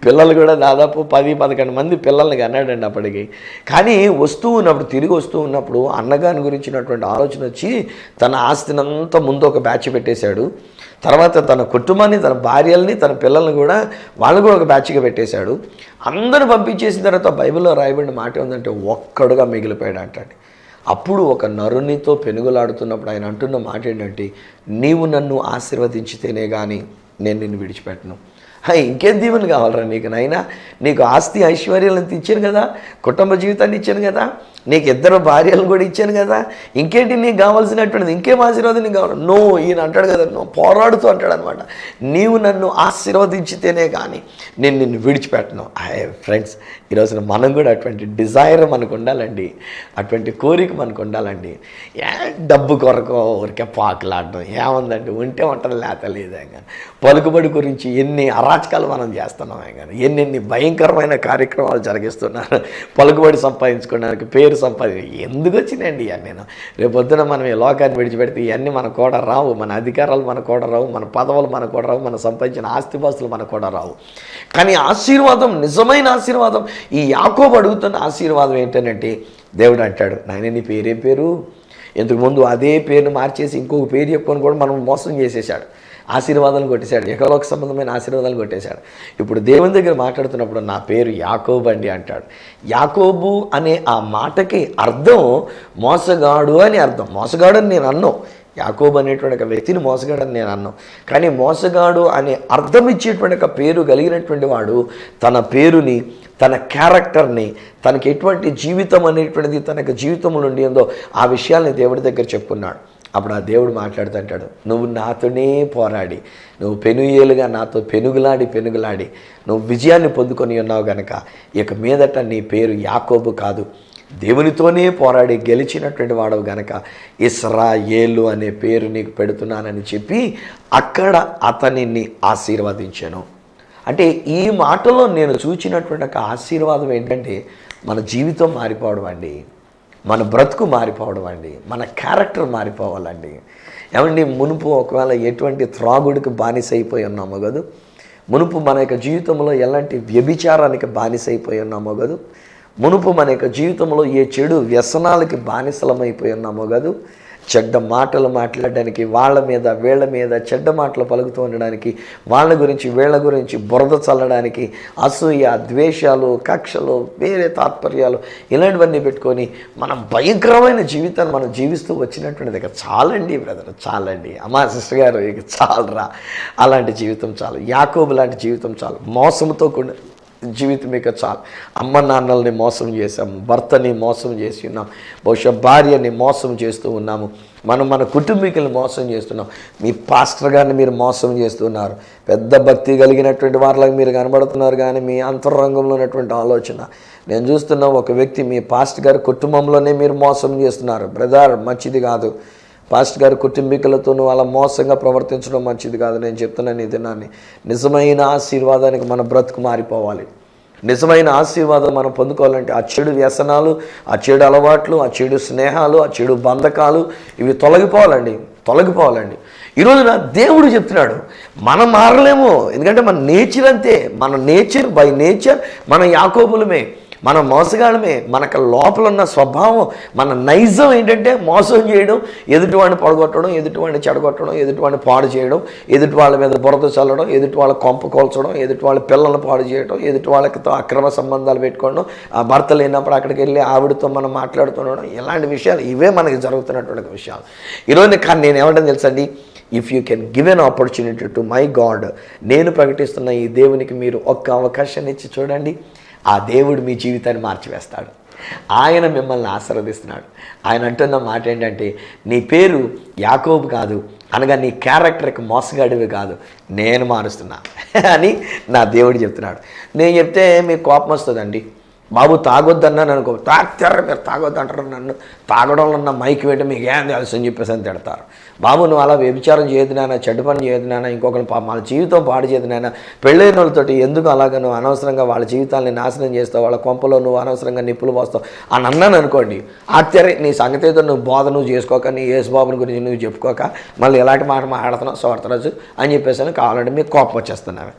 పిల్లలు కూడా దాదాపు 10-11 మంది పిల్లల్ని కన్నాడండి అప్పటికి. కానీ తిరిగి వస్తూ ఉన్నప్పుడు అన్నగారి గురించినటువంటి ఆలోచన వచ్చి తన ఆస్తినంతా ముందు ఒక బ్యాచ్ పెట్టేశాడు. తర్వాత తన కుటుంబాన్ని, తన భార్యల్ని, తన పిల్లల్ని కూడా వాళ్ళు కూడా ఒక బ్యాచ్గా పెట్టేశాడు. అందరూ పంపించేసిన తర్వాత బైబిల్లో రాయబడిన మాట ఏంటంటే, ఒక్కడుగా మిగిలిపోయాడు అంటండి. అప్పుడు ఒక నరునితో పెనుగులాడుతున్నప్పుడు ఆయన అంటున్న మాట ఏంటంటే, నీవు నన్ను ఆశీర్వదించితేనే కానీ నేను నిన్ను విడిచిపెట్టను. ఇంకేం దీవెన కావాలరా నీకు నాయనా? నీకు ఆస్తి ఐశ్వర్యాలను ఇచ్చాను కదా, కుటుంబ జీవితాన్ని ఇచ్చాను కదా, నీకు 2 భార్యలను కూడా ఇచ్చాను కదా, ఇంకేంటి నీకు కావాల్సినటువంటిది? ఇంకేం ఆశీర్వాదం నీకు కావాలి? నో, ఈయన అంటాడు కదా, నువ్వు పోరాడుతూ అంటాడు అనమాట. నీవు నన్ను ఆశీర్వదించితేనే కానీ నేను నిన్ను విడిచిపెట్టను. ఫ్రెండ్స్, ఈరోజున మనం కూడా అటువంటి డిజైర్ మనకు ఉండాలండి, అటువంటి కోరిక మనకు ఉండాలండి. డబ్బు కొరకు ఊరికే పాకులాడడం ఏముందండి? ఉంటే ఉంటుంది, లేత లేదే కానీ. పలుకుబడి గురించి ఎన్ని అరాచకాలు మనం చేస్తున్నామే కానీ, ఎన్ని భయంకరమైన కార్యక్రమాలు జరిగిస్తున్నారు. పలుకుబడి సంపాదించుకోవడానికి, పేరు ఎందుకు వచ్చినాయండి ఇవన్నీ? రేపొద్దున మనం ఈ లోకాన్ని విడిచిపెడితే ఇవన్నీ మనకు కూడా రావు, మన అధికారాలు మనకు కూడా రావు, మన పదవులు మనకు కూడా రావు, మన సంపాదించిన ఆస్తిపాస్తులు మనకు కూడా రావు. కానీ ఆశీర్వాదం, నిజమైన ఆశీర్వాదం, ఈ యాకోబు అడుగుతున్న ఆశీర్వాదం ఏంటంటే, దేవుడు అంటాడు, నాయన నీ పేరేం పేరు? ఇంతకుముందు అదే పేరును మార్చేసి ఇంకొక పేరు చెప్పుకొని కూడా మనం మోసం చేసేసాడు, ఆశీర్వాదాలు కొట్టేశాడు, ఎకలోక సంబంధమైన ఆశీర్వాదాలు కొట్టేశాడు. ఇప్పుడు దేవుని దగ్గర మాట్లాడుతున్నప్పుడు నా పేరు యాకోబు అండి అంటాడు. యాకోబు అనే ఆ మాటకి అర్థం మోసగాడు అని అర్థం. మోసగాడు అని నేను అన్నాను, యాకోబు అనేటువంటి ఒక వ్యక్తిని మోసగాడు అని నేను అన్నాను. కానీ మోసగాడు అనే అర్థం ఇచ్చేటువంటి ఒక పేరు కలిగినటువంటి వాడు తన పేరుని, తన క్యారెక్టర్ని, తనకి ఎటువంటి జీవితం అనేటువంటిది తనకు జీవితంలో ఉండిందో ఆ విషయాల్ని దేవుడి దగ్గర చెప్పుకున్నాడు. అప్పుడు ఆ దేవుడు మాట్లాడుతుంటాడు, నువ్వు నాతోనే పోరాడి, నువ్వు పెనుయేలుగా నాతో పెనుగులాడి నువ్వు విజయాన్ని పొందుకొని ఉన్నావు గనక ఇక మీదట నీ పేరు యాకోబు కాదు, దేవునితోనే పోరాడి గెలిచినటువంటి వాడవు గనక ఇశ్రాయేలు అనే పేరు నీకు పెడుతున్నానని చెప్పి అక్కడ అతనిని ఆశీర్వదించాను. అంటే ఈ మాటలో నేను చూచినటువంటి ఒక ఆశీర్వాదం ఏంటంటే, మన జీవితం మారిపోవడం అండి, మన బ్రతుకు మారిపోవడం అండి, మన క్యారెక్టర్ మారిపోవాలండి. ఏమండి, మునుపు ఒకవేళ ఎటువంటి త్రాగుడికి బానిస అయిపోయి ఉన్నామో కాదు, మునుపు మన యొక్క జీవితంలో ఎలాంటి వ్యభిచారానికి బానిస అయిపోయి ఉన్నామో కాదు, మునుపు మన యొక్క జీవితంలో ఏ చెడు వ్యసనాలకి బానిసలమైపోయి ఉన్నామో కాదు, చెడ్డ మాటలు మాట్లాడడానికి, వీళ్ళ మీద చెడ్డ మాటలు పలుకుతూ ఉండడానికి, వాళ్ళ గురించి వీళ్ళ గురించి బురద చల్లడానికి, అసూయ, ద్వేషాలు, కక్షలు, వేరే తాత్పర్యాలు ఇలాంటివన్నీ పెట్టుకొని మనం భయంకరమైన జీవితాన్ని మనం జీవిస్తూ వచ్చినటువంటిది ఇక చాలండి బ్రదర్, చాలండి అమ్మా సిస్టర్ గారు, ఇక చాలరా, అలాంటి జీవితం చాలు, యాకోబు లాంటి జీవితం చాలు, మోసంతో కూడిన జీవితం ఇక చాలు. అమ్మ నాన్నల్ని మోసం చేసాము, భర్తని మోసం చేసి ఉన్నాం, బహుశా భార్యని మోసం చేస్తూ ఉన్నాము, మన కుటుంబీకులను మోసం చేస్తున్నాం, మీ పాస్టర్ గారిని మీరు మోసం చేస్తున్నారు, పెద్ద భక్తి కలిగినటువంటి వారిలాగా మీరు కనబడుతున్నారు, కానీ మీ అంతరంగంలో ఉన్నటువంటి ఆలోచన నేను చూస్తున్నా, ఒక వ్యక్తి మీ పాస్టర్ గారి కుటుంబంలోనే మీరు మోసం చేస్తున్నారు. బ్రదర్, మంచిది కాదు. పాస్టర్ గారి కుటుంబీకులతో అలా మోసంగా ప్రవర్తించడం మంచిది కాదు. నేను చెప్తున్నాను ఈ దినాన్ని, నిజమైన ఆశీర్వాదానికి మన బ్రతుకు మారిపోవాలి. నిజమైన ఆశీర్వాదం మనం పొందుకోవాలంటే ఆ చెడు వ్యసనాలు, ఆ చెడు అలవాట్లు, ఆ చెడు స్నేహాలు, ఆ చెడు బంధకాలు ఇవి తొలగిపోవాలండి. ఈరోజున దేవుడు చెప్తున్నాడు, మనం మారలేము, ఎందుకంటే మన నేచర్ అంతే, మన నేచర్ బై నేచర్ మన యాకోబులమే, మన మోసగాళ్ళమే, మనకు లోపల ఉన్న స్వభావం, మన నైజం ఏంటంటే మోసం చేయడం, ఎదుటివాడిని పడగొట్టడం, ఎదుటివాడిని చెడగొట్టడం, ఎదుటివాడిని పాడు చేయడం, ఎదుటి వాళ్ళ మీద బురద చల్లడం, ఎదుటి వాళ్ళ కొంప కోల్చడం, ఎదుటి వాళ్ళ పిల్లల్ని పాడు చేయడం, ఎదుటి వాళ్ళతో అక్రమ సంబంధాలు పెట్టుకోవడం, ఆ భర్త లేనప్పుడు అక్కడికి వెళ్ళి ఆవిడతో మనం మాట్లాడుతుండడం, ఇలాంటి విషయాలు ఇవే మనకి జరుగుతున్నటువంటి విషయాలు. ఈరోజు కానీ నేను ఏమంటాను తెలుసండి, if you can give an opportunity to my God, నేను ప్రకటిస్తున్న ఈ దేవునికి మీరు ఒక్క అవకాశాన్ని ఇచ్చి చూడండి, ఆ దేవుడు మీ జీవితాన్ని మార్చివేస్తాడు. ఆయన మిమ్మల్ని ఆశీర్వదిస్తున్నాడు. ఆయన అంటున్న మాట ఏంటంటే, నీ పేరు యాకోబు కాదు, అనగా నీ క్యారెక్టర్కి మోసగాడివి కాదు, నేను మారుస్తున్నా అని నా దేవుడు చెప్తున్నాడు. నేను చెప్తే మీకు కోపం వస్తుందండి, బాబు తాగొద్దన్నాను అనుకో, తాగుతారు మీరు తాగొద్దు అంటారు, నన్ను తాగడంలో ఉన్న మైకి వేయడం మీకు ఏం తెలుసు అని చెప్పేసి అని తిడతారు. బాబు నువ్వు అలా వ్యభిచారం చేయదు నాన్న, చెడ్డ పని చేయదు నాన్న, ఇంకొకరి వాళ్ళ జీవితం పాడు చేయదు నాన్న, పెళ్ళైన వాళ్ళతోటి ఎందుకు అలాగ నువ్వు అనవసరంగా వాళ్ళ జీవితాన్ని నాశనం చేస్తావు, వాళ్ళ కొంపలో నువ్వు అనవసరంగా నిప్పులు పోస్తావు అని అన్నాను అనుకోండి, ఆశ్చర్య నీ సంగతితో నువ్వు బోధ నువ్వు చేసుకోక, నీ యేసుబాబుని గురించి నువ్వు చెప్పుకోక మళ్ళీ ఎలాంటి మాట మాట్లాడుతున్నావు స్వార్థరాజు అని చెప్పేసి అని కావాలంటే మీకు కోపం వచ్చేస్తున్నావు.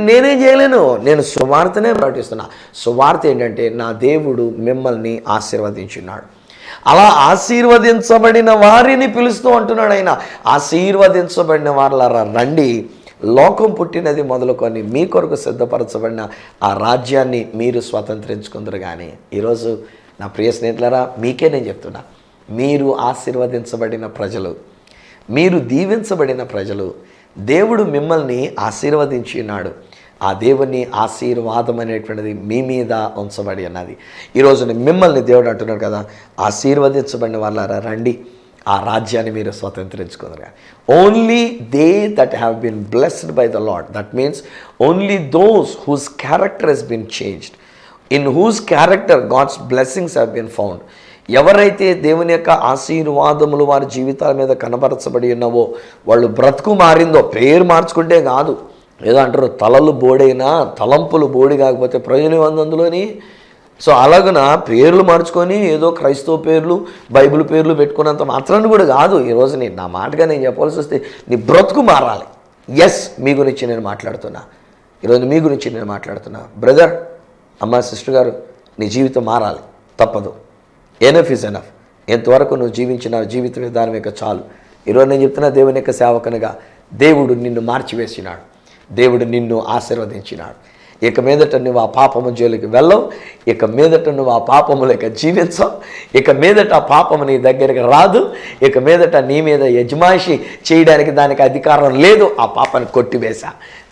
నేనేం చేయలేను, నేను సువార్తనే ప్రకటిస్తున్నా. సువార్త ఏంటంటే, నా దేవుడు మిమ్మల్ని ఆశీర్వదించున్నాడు, అలా ఆశీర్వదించబడిన వారిని పిలుస్తూ అంటున్నాడు ఆయన, ఆశీర్వదించబడిన వారులారా రండి, లోకం పుట్టినది మొదలుకొని మీ కొరకు సిద్ధపరచబడిన ఆ రాజ్యాన్ని మీరు స్వతంత్రించుకుందరు. కానీ ఈరోజు నా ప్రియ స్నేహితులారా, మీకే నేను చెప్తున్నా, మీరు ఆశీర్వదించబడిన ప్రజలు, మీరు దీవించబడిన ప్రజలు, దేవుడు మిమ్మల్ని ఆశీర్వదించి ఉన్నాడు. ఆ దేవుని ఆశీర్వాదం అనేటువంటిది మీ మీద ఉంచబడి ఉన్నది. ఈరోజు మిమ్మల్ని దేవుడు అంటున్నాడు కదా, ఆశీర్వదించబడిన వాళ్ళారా రండి, ఆ రాజ్యాన్ని మీరు స్వతంత్రించుకుందరు. Only they that have been blessed by the lord, that means only those whose character has been changed, in whose character God's blessings have been found. ఎవరైతే దేవుని యొక్క ఆశీర్వాదములు వారి జీవితాల మీద కనబరచబడి ఉన్నావో, వాళ్ళు బ్రతుకు మారిందో, పేరు మార్చుకుంటే కాదు. ఏదో అంటారు తలలు బోడైనా తలంపులు బోడి కాకపోతే ప్రయోజనం ఉంది అందులోని. సో అలాగన పేర్లు మార్చుకొని ఏదో క్రైస్తవ పేర్లు బైబిల్ పేర్లు పెట్టుకున్నంత మాత్రాన్ని కూడా కాదు. ఈరోజు నా మాటగా నేను చెప్పాల్సి వస్తే నీ బ్రతుకు మారాలి. ఎస్, మీ గురించి నేను మాట్లాడుతున్నా, ఈరోజు మీ గురించి నేను మాట్లాడుతున్నా. బ్రదర్, అమ్మ, సిస్టర్ గారు, నీ జీవితం మారాలి, తప్పదు. Enough is enough. ఎంతవరకు నువ్వు జీవించిన జీవిత విధానం యొక్క చాలు. ఈరోజు నేను చెప్తున్నా, దేవుని యొక్క సేవకునిగా దేవుడు నిన్ను మార్చివేసినాడు, దేవుడు నిన్ను ఆశీర్వదించినాడు. ఇక మీదట నువ్వు ఆ పాపము జోలికి వెళ్ళవు, ఇక మీదట నువ్వు ఆ పాపము లేక జీవించవు, ఇక మీదట ఆ పాపము నీ దగ్గరికి రాదు, ఇక మీదట నీ మీద యజమాయిషి చేయడానికి దానికి అధికారం లేదు. ఆ పాపాన్ని కొట్టివేశా.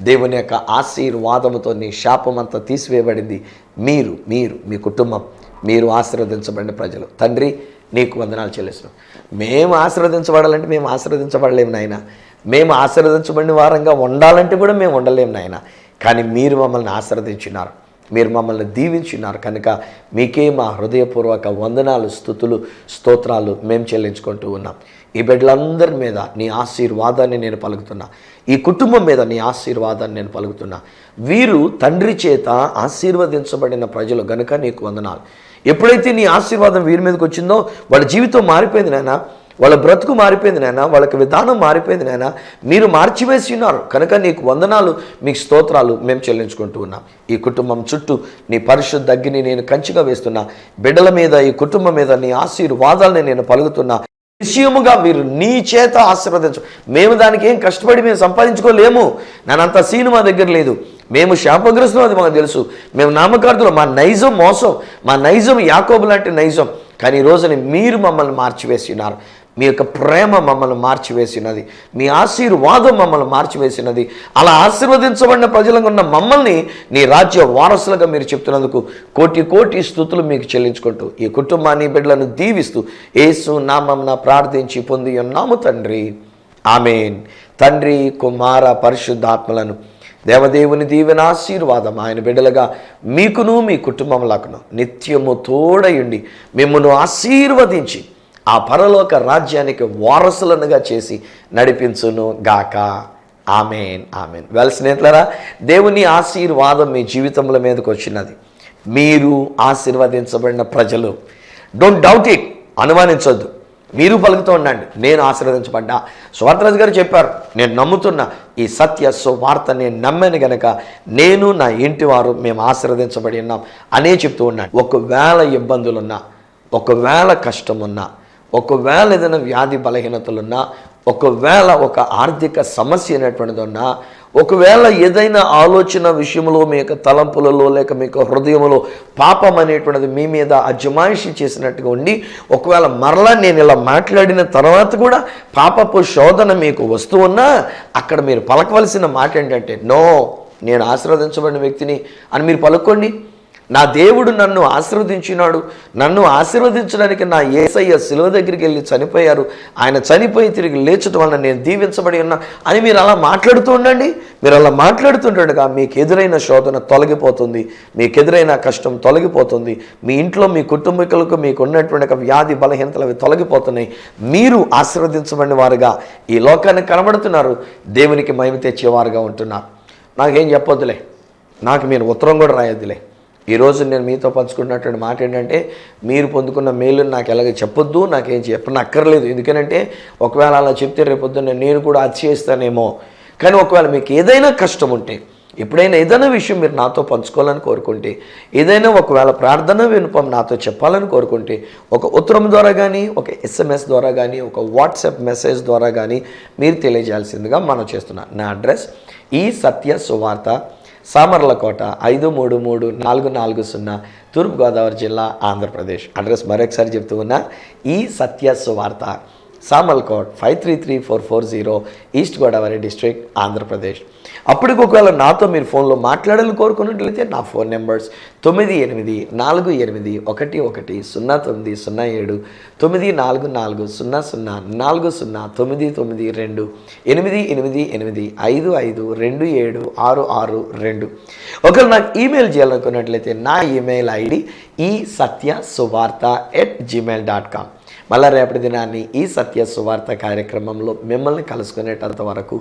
దేవుని యొక్క ఆశీర్వాదముతో నీ శాపం అంతా తీసివేయబడింది. మీరు మీ కుటుంబం, మీరు ఆశీర్వదించబడిన ప్రజలు. తండ్రి, నీకు వందనాలు చెల్లిస్తున్నాం. మేము ఆశీర్వదించబడాలంటే మేము ఆశీర్వదించబడలేము నాయన, మేము ఆశీర్వదించబడిన వారంగా ఉండాలంటే కూడా మేము ఉండలేము నాయన. కానీ మీరు మమ్మల్ని ఆశీర్వదించినారు, మీరు మమ్మల్ని దీవించినారు కనుక మీకే మా హృదయపూర్వక వందనాలు, స్తుతులు, స్తోత్రాలు మేము చెల్లించుకుంటూ ఉన్నాం. ఈ బిడ్డలందరి మీద నీ ఆశీర్వాదాన్ని నేను పలుకుతున్నా, ఈ కుటుంబం మీద నీ ఆశీర్వాదాన్ని నేను పలుకుతున్నా. వీరు తండ్రి చేత ఆశీర్వదించబడిన ప్రజలు గనుక నీకు వందనాలు. ఎప్పుడైతే నీ ఆశీర్వాదం వీరి మీదకి వచ్చిందో వాళ్ళ జీవితం మారిపోయింది నాయన, వాళ్ళ బ్రతుకు మారిపోయింది నాయన, వాళ్ళకి విధానం మారిపోయింది నాయన. మీరు మార్చివేసి ఉన్నారు కనుక నీకు వందనాలు, మీకు స్తోత్రాలు మేము చెల్లించుకుంటూ ఉన్నాం. ఈ కుటుంబం చుట్టూ నీ పరిశుద్ధ అగ్ని నేను కంచిగా వేస్తున్నా. బిడ్డల మీద, ఈ కుటుంబం మీద నీ ఆశీర్వాదాలని నేను పలుకుతున్నా. నిశ్చయముగా మీరు నీ చేత ఆశీర్వదించు. మేము దానికి ఏం కష్టపడి మేము సంపాదించుకోలేము, నేనంత సీను మా దగ్గర లేదు. మేము శాపగ్రస్తులు, అది మాకు తెలుసు. మేము నామకార్థులు, మా నైజం మోసం, మా నైజం యాకోబు లాంటి నైజం. కానీ ఈ రోజుని మీరు మమ్మల్ని మార్చివేసినారు. మీ యొక్క ప్రేమ మమ్మల్ని మార్చివేసినది, మీ ఆశీర్వాదం మమ్మల్ని మార్చివేసినది. అలా ఆశీర్వదించబడిన ప్రజలుగా ఉన్న మమ్మల్ని నీ రాజ్య వారసులుగా మీరు చెప్తున్నందుకు కోటి కోటి స్తుతులు మీకు చెల్లించుకుంటూ ఈ కుటుంబాన్ని, బిడ్డలను దీవిస్తూ యేసు నామమున ప్రార్థించి పొంది ఉన్నాము తండ్రి, ఆమేన్. తండ్రి, కుమార, పరిశుద్ధాత్మలను దేవదేవుని దీవెన ఆశీర్వాదం ఆయన బిడ్డలుగా మీకును మీ కుటుంబములకును నిత్యము తోడయుండి మిమ్మల్ని ఆశీర్వదించి ఆ పరలోక రాజ్యానికి వారసులనుగా చేసి నడిపించును గాక. ఆమేన్, ఆమేన్. వెల్ స్నేహితులారా, దేవుని ఆశీర్వాదం మీ జీవితంలో మీదకి వచ్చినది. మీరు ఆశీర్వదించబడిన ప్రజలు. డోంట్ డౌట్ ఇట్, అనుమానించొద్దు. మీరు పలుకుతూ ఉండండి, నేను ఆశీర్వదించబడ్డా. స్వార్థరాజు గారు చెప్పారు, నేను నమ్ముతున్నా ఈ సత్య సువార్త, నేను నమ్మాను గనక నేను, నా ఇంటి వారు మేము ఆశీర్వదించబడి ఉన్నాం అనే చెప్తూ ఉన్నాడు. ఒకవేళ ఇబ్బందులున్నా, ఒకవేళ కష్టమున్నా, ఒకవేళ ఏదైనా వ్యాధి బలహీనతలున్నా, ఒకవేళ ఒక ఆర్థిక సమస్య అనేటువంటిది ఉన్నా, ఒకవేళ ఏదైనా ఆలోచన విషయంలో మీ యొక్క తలంపులలో లేక మీ యొక్క హృదయంలో పాపం అనేటువంటిది మీ మీద అజమాయిషి చేసినట్టుగా ఉండి, ఒకవేళ మరలా నేను ఇలా మాట్లాడిన తర్వాత కూడా పాపపు శోధన మీకు వస్తూ ఉన్నా, అక్కడ మీరు పలకవలసిన మాట ఏంటంటే, నో, నేను ఆశీర్వదించబడిన వ్యక్తిని అని మీరు పలుకోండి. నా దేవుడు నన్ను ఆశీర్వదించినాడు, నన్ను ఆశీర్వదించడానికి నా యేసయ్య శిలువ దగ్గరికి వెళ్ళి చనిపోయారు, ఆయన చనిపోయి తిరిగి లేచడం వలన నేను దీవించబడి ఉన్నా అని మీరు అలా మాట్లాడుతూ ఉండండి. మీరు అలా మాట్లాడుతుండగా మీకు ఎదురైన శోధన తొలగిపోతుంది, మీకు ఎదురైన కష్టం తొలగిపోతుంది, మీ ఇంట్లో మీ కుటుంబీకులకు మీకు ఉన్నటువంటి వ్యాధి బలహీనతలు అవి తొలగిపోతున్నాయి. మీరు ఆశీర్వదించబడిన వారుగా ఈ లోకానికి కనబడుతున్నారు, దేవునికి మహిమ తెచ్చేవారుగా ఉంటున్నారు. నాకేం చెప్పొద్దులే, నాకు మీరు ఉత్తరం కూడా రాయొద్దులే. ఈరోజు నేను మీతో పంచుకున్నటువంటి మాట ఏంటంటే, మీరు పొందుకున్న మేలుని నాకు ఎలాగ చెప్పొద్దు, నాకేం చెప్పనక్కర్లేదు. ఎందుకనంటే ఒకవేళ అలా చెప్తే రేపొద్దున్న నేను కూడా అతిశయిస్తానేమో. కానీ ఒకవేళ మీకు ఏదైనా కష్టం ఉంటే, ఎప్పుడైనా ఏదైనా విషయం మీరు నాతో పంచుకోవాలని కోరుకుంటే, ఏదైనా ఒకవేళ ప్రార్థన వినుపం నాతో చెప్పాలని కోరుకుంటే, ఒక ఉత్తరం ద్వారా కానీ, ఒక SMS ద్వారా కానీ, ఒక వాట్సాప్ మెసేజ్ ద్వారా కానీ మీరు తెలియజేయాల్సిందిగా మనం చేస్తున్నాం. నా అడ్రస్ ఈ సత్య సువార్త, సామర్లకోట 533440, తూర్పుగోదావరి జిల్లా, ఆంధ్రప్రదేశ్. అడ్రస్ మరొకసారి చెప్తూ ఉన్నా, ఈ సత్య సువార్త, సామల్ code 533440, east Godavari district, Andhra Pradesh. అప్పటికి ఒకవేళ నాతో మీరు ఫోన్లో మాట్లాడాలని కోరుకున్నట్లయితే నా ఫోన్ నెంబర్స్ 9848110907, 94400409992, 8885527662. ఒకవేళ నాకు ఈమెయిల్ చేయాలనుకున్నట్లయితే నా ఈమెయిల్ ఐడి esatyasuvartha@gmail.com. మళ్ళా రేపటి దినాన్ని ఈ సత్య సువార్త కార్యక్రమంలో మిమ్మల్ని కలుసుకునేటంత వరకు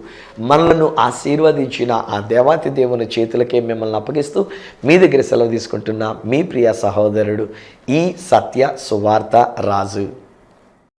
మనలను ఆశీర్వదించిన ఆ దేవాతి దేవుని చేతులకే మిమ్మల్ని అప్పగిస్తూ మీ దగ్గర సెలవు తీసుకుంటున్న మీ ప్రియ సహోదరుడు ఈ సత్య సువార్త రాజు.